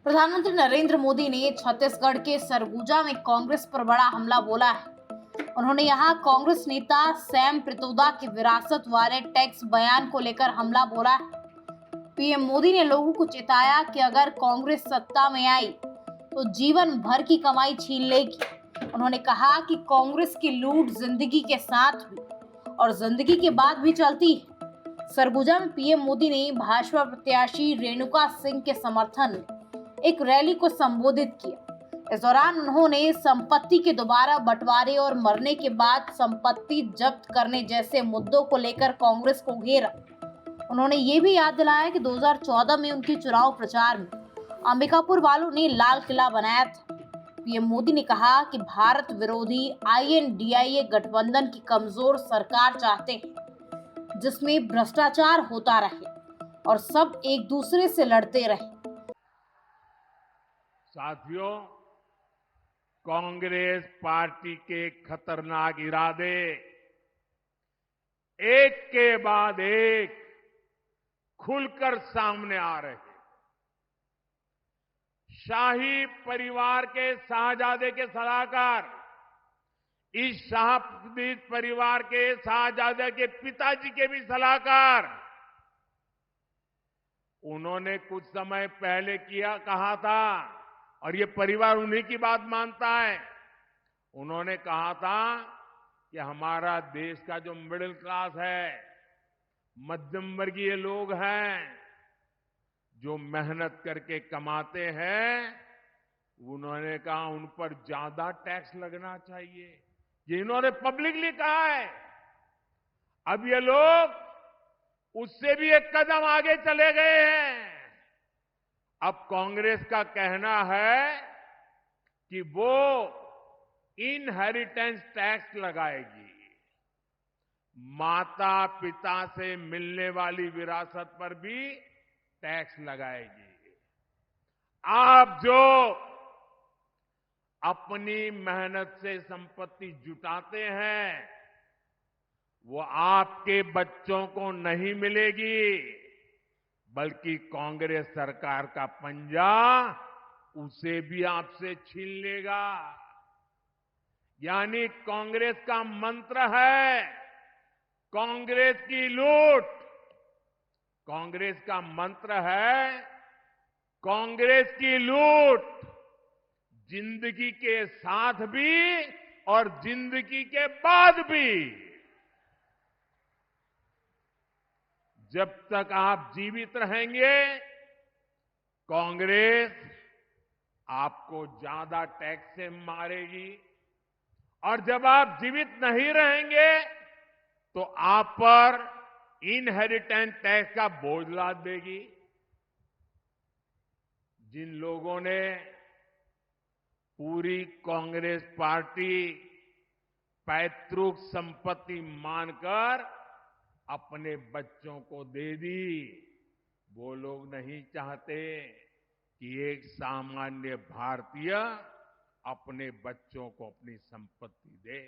प्रधानमंत्री नरेंद्र मोदी ने छत्तीसगढ़ के सरगुजा में कांग्रेस पर बड़ा हमला बोला है। उन्होंने यहां कांग्रेस नेता सैम पित्रोदा के विरासत वाले टैक्स बयान को लेकर हमला बोला है। पीएम मोदी ने लोगों को चेताया कि अगर कांग्रेस सत्ता में आई तो जीवन भर की कमाई छीन लेगी। उन्होंने कहा कि कांग्रेस की लूट जिंदगी के साथ भी और जिंदगी के बाद भी चलती है। सरगुजा में पीएम मोदी ने भाजपा प्रत्याशी रेणुका सिंह के समर्थन में एक रैली को संबोधित किया। इस दौरान उन्होंने संपत्ति के दोबारा बंटवारे और मरने के बाद संपत्ति जब्त करने जैसे मुद्दों को लेकर कांग्रेस को घेरा। उन्होंने ये भी याद दिलाया कि 2014 में उनके चुनाव प्रचार में अंबिकापुर वालों ने लाल किला बनाया था। पीएम मोदी ने कहा कि भारत विरोधी INDIA गठबंधन की कमजोर सरकार चाहते हैं, जिसमें भ्रष्टाचार होता रहे और सब एक दूसरे से लड़ते रहे। साथियों, कांग्रेस पार्टी के खतरनाक इरादे एक के बाद एक खुलकर सामने आ रहे हैं। शाही परिवार के शाहजादे के सलाहकार, इस शाही परिवार के शाहजादे के पिताजी के भी सलाहकार, उन्होंने कुछ समय पहले कहा था, और ये परिवार उन्हीं की बात मानता है। उन्होंने कहा था कि हमारा देश का जो मिडिल क्लास है, मध्यम वर्गीय लोग हैं, जो मेहनत करके कमाते हैं, उन्होंने कहा उन पर ज्यादा टैक्स लगना चाहिए। ये इन्होंने पब्लिकली कहा है। अब ये लोग उससे भी एक कदम आगे चले गए हैं। अब कांग्रेस का कहना है कि वो इनहेरिटेंस टैक्स लगाएगी। माता पिता से मिलने वाली विरासत पर भी टैक्स लगाएगी। आप जो अपनी मेहनत से संपत्ति जुटाते हैं, वो आपके बच्चों को नहीं मिलेगी, बल्कि कांग्रेस सरकार का पंजा उसे भी आपसे छीन लेगा। यानी कांग्रेस का मंत्र है कांग्रेस की लूट। कांग्रेस का मंत्र है कांग्रेस की लूट, जिंदगी के साथ भी और जिंदगी के बाद भी। जब तक आप जीवित रहेंगे, कांग्रेस आपको ज्यादा टैक्स से मारेगी, और जब आप जीवित नहीं रहेंगे तो आप पर इनहेरिटेंस टैक्स का बोझ लाद देगी। जिन लोगों ने पूरी कांग्रेस पार्टी पैतृक संपत्ति मानकर अपने बच्चों को दे दी, वो लोग नहीं चाहते कि एक सामान्य भारतीय अपने बच्चों को अपनी संपत्ति दे।